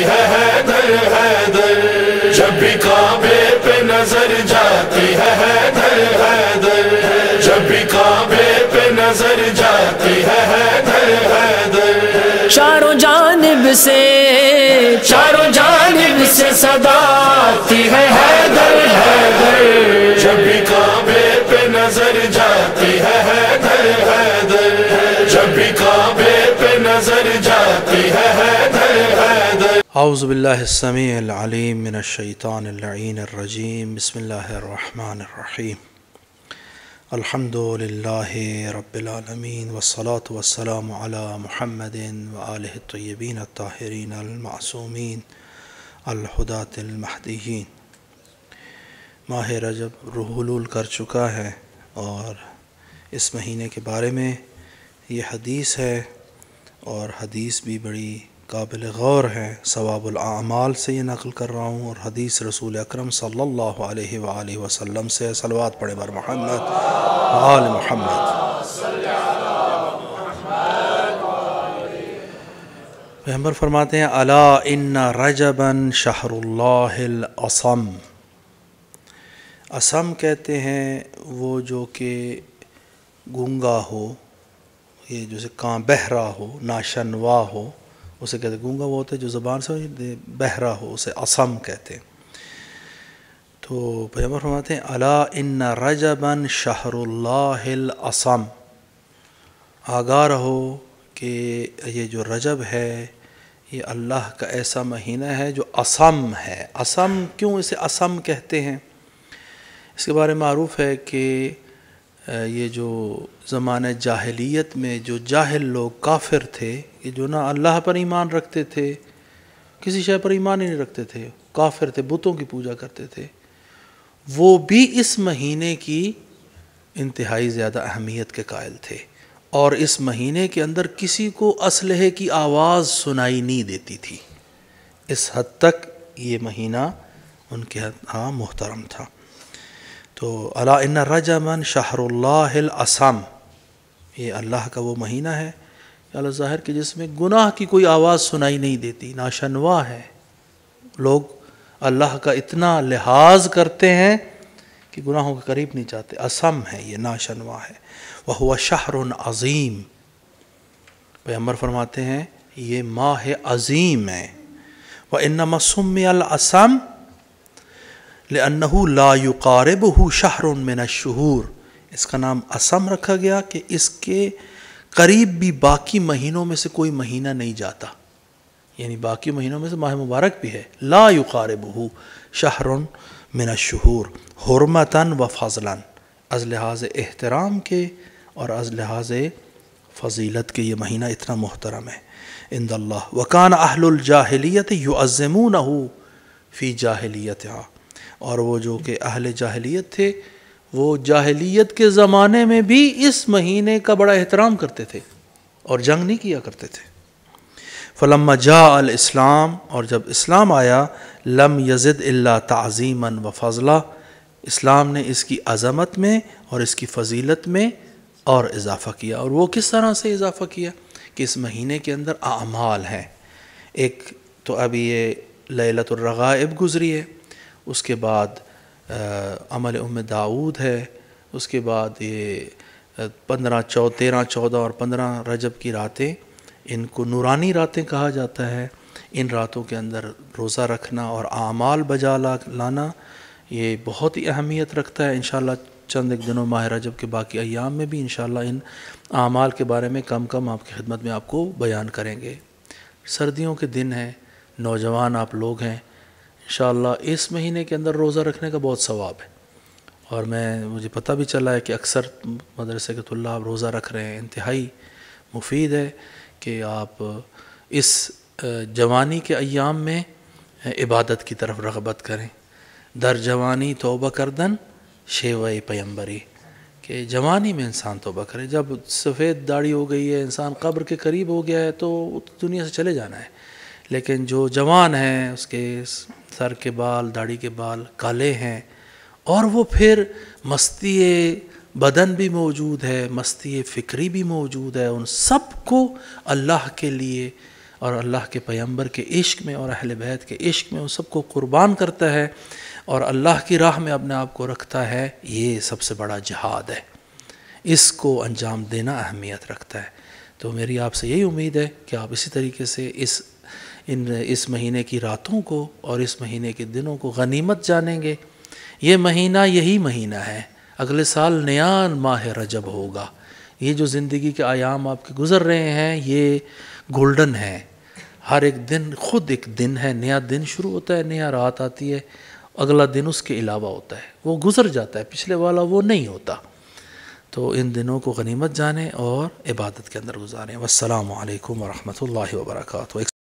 ہے حیدر حیدر، جب بھی کعبے پہ نظر جاتی ہے حیدر حیدر، جب بھی کعبے پہ نظر جاتی ہے حیدر حیدر، چاروں جانب سے صدا آتی ہے حیدر حیدر، جب بھی کعبے پہ نظر جاتی ہے حیدر حیدر، جب بھی کعبے پہ نظر جاتی ہے حیدر حیدر۔ اعوذ باللہ السمیع العلیم من الشیطان اللعین الرجیم، بسم اللہ الرحمن الرحیم، الحمد للہ رب العالمین، والصلاة والسلام علی محمد وآلہ الطیبین الطاہرین المعصومین الہداۃ المہدیین۔ ماہ رجب روح حلول کر چکا ہے اور اس مہینے کے بارے میں یہ حدیث ہے، اور حدیث بھی بڑی قابل غور ہے۔ ثواب الاعمال سے یہ نقل کر رہا ہوں، اور حدیث رسول اکرم صلی اللہ علیہ وآلہ وسلم سے۔ صلوات پڑھے بر محمد وآل محمد۔ پیغمبر فرماتے ہیں الا ان رجبا شہر اللہ الاصم۔ اصم کہتے ہیں وہ جو کہ گونگا ہو، یہ جیسے کان بہرا ہو، ناشنوا ہو، اسے کہتے ہیں گونگا۔ وہ ہوتا ہے جو زبان سے بہرا ہو، اسے اصم کہتے ہیں۔ تو پیغمبر فرماتے ہیں الا ان رجبا شہر اللہ الاصم، آگاہ رہو کہ یہ جو رجب ہے یہ اللہ کا ایسا مہینہ ہے جو اصم ہے۔ اصم کیوں اسے اصم کہتے ہیں؟ اس کے بارے میں معروف ہے کہ یہ جو زمانہ جاہلیت میں جو جاہل لوگ کافر تھے، یہ جو نہ اللہ پر ایمان رکھتے تھے، کسی شے پر ایمان ہی نہیں رکھتے تھے، کافر تھے، بتوں کی پوجا کرتے تھے، وہ بھی اس مہینے کی انتہائی زیادہ اہمیت کے قائل تھے، اور اس مہینے کے اندر کسی کو اسلحے کی آواز سنائی نہیں دیتی تھی۔ اس حد تک یہ مہینہ ان کے ہاں محترم تھا۔ تو الا ان رجبا شہر اللہ الاصم، یہ اللہ کا وہ مہینہ ہے اللہ ظاہر کہ جس میں گناہ کی کوئی آواز سنائی نہیں دیتی، ناشنوا ہے۔ لوگ اللہ کا اتنا لحاظ کرتے ہیں کہ گناہوں کے قریب نہیں چاہتے۔ اصم ہے، یہ ناشنوا ہے۔ وَهُوَ شَهْرٌ عظیم، پیغمبر فرماتے ہیں یہ ماہ عظیم ہے۔ وَإِنَّمَا سُمِّيَ الْأَصَمُ لِأَنَّهُ لَا يُقَارِبُهُ شَهْرٌ مِّنَ الشُّهُورِ، اس کا نام اصم رکھا گیا کہ اس کے قریب بھی باقی مہینوں میں سے کوئی مہینہ نہیں جاتا، یعنی باقی مہینوں میں سے ماہ مبارک بھی ہے۔ لا يقاربه شهر من الشهور حرمتاً و فضلاً، از لحاظ احترام کے اور از لحاظ فضیلت کے یہ مہینہ اتنا محترم ہے عند اللہ۔ وکان اہل الجاہلیت یعظمونہ فی جاہلیتہا، اور وہ جو کہ اہل جاہلیت تھے وہ جاہلیت کے زمانے میں بھی اس مہینے کا بڑا احترام کرتے تھے اور جنگ نہیں کیا کرتے تھے۔ فلما جاء الاسلام، اور جب اسلام آیا، لم یزد الا تعظیما و فضلا، اسلام نے اس کی عظمت میں اور اس کی فضیلت میں اور اضافہ کیا۔ اور وہ کس طرح سے اضافہ کیا کہ اس مہینے کے اندر اعمال ہیں۔ ایک تو ابھی یہ لیلۃ الرغائب گزری ہے، اس کے بعد عمل داؤد ہے، اس کے بعد یہ 13، 14 اور 15 رجب کی راتیں، ان کو نورانی راتیں کہا جاتا ہے۔ ان راتوں کے اندر روزہ رکھنا اور اعمال بجا لانا یہ بہت ہی اہمیت رکھتا ہے۔ انشاءاللہ چند ایک دنوں ماہ رجب کے باقی ایام میں بھی انشاءاللہ ان اعمال کے بارے میں کم آپ کی خدمت میں آپ کو بیان کریں گے۔ سردیوں کے دن ہیں، نوجوان آپ لوگ ہیں، انشاءاللہ اس مہینے کے اندر روزہ رکھنے کا بہت ثواب ہے، اور مجھے پتہ بھی چلا ہے کہ اکثر مدرسے کے طلاب روزہ رکھ رہے ہیں۔ انتہائی مفید ہے کہ آپ اس جوانی کے ایام میں عبادت کی طرف رغبت کریں۔ در جوانی توبہ کردن شیوہ پیمبری، کہ جوانی میں انسان توبہ کرے۔ جب سفید داڑھی ہو گئی ہے، انسان قبر کے قریب ہو گیا ہے تو دنیا سے چلے جانا ہے، لیکن جو جوان ہیں اس کے سر کے بال، داڑھی کے بال کالے ہیں، اور وہ پھر مستی بدن بھی موجود ہے، مستی فکری بھی موجود ہے، ان سب کو اللہ کے لیے اور اللہ کے پیغمبر کے عشق میں اور اہل بیت کے عشق میں ان سب کو قربان کرتا ہے اور اللہ کی راہ میں اپنے آپ کو رکھتا ہے، یہ سب سے بڑا جہاد ہے، اس کو انجام دینا اہمیت رکھتا ہے۔ تو میری آپ سے یہی امید ہے کہ آپ اسی طریقے سے اس مہینے کی راتوں کو اور اس مہینے کے دنوں کو غنیمت جانیں گے۔ یہ مہینہ یہی مہینہ ہے، اگلے سال نیا ماہ رجب ہوگا۔ یہ جو زندگی کے ایام آپ کے گزر رہے ہیں یہ گولڈن ہے، ہر ایک دن خود ایک دن ہے، نیا دن شروع ہوتا ہے، نیا رات آتی ہے، اگلا دن اس کے علاوہ ہوتا ہے، وہ گزر جاتا ہے، پچھلے والا وہ نہیں ہوتا۔ تو ان دنوں کو غنیمت جانیں اور عبادت کے اندر گزاریں۔ والسلام علیکم ورحمۃ اللہ وبرکاتہ۔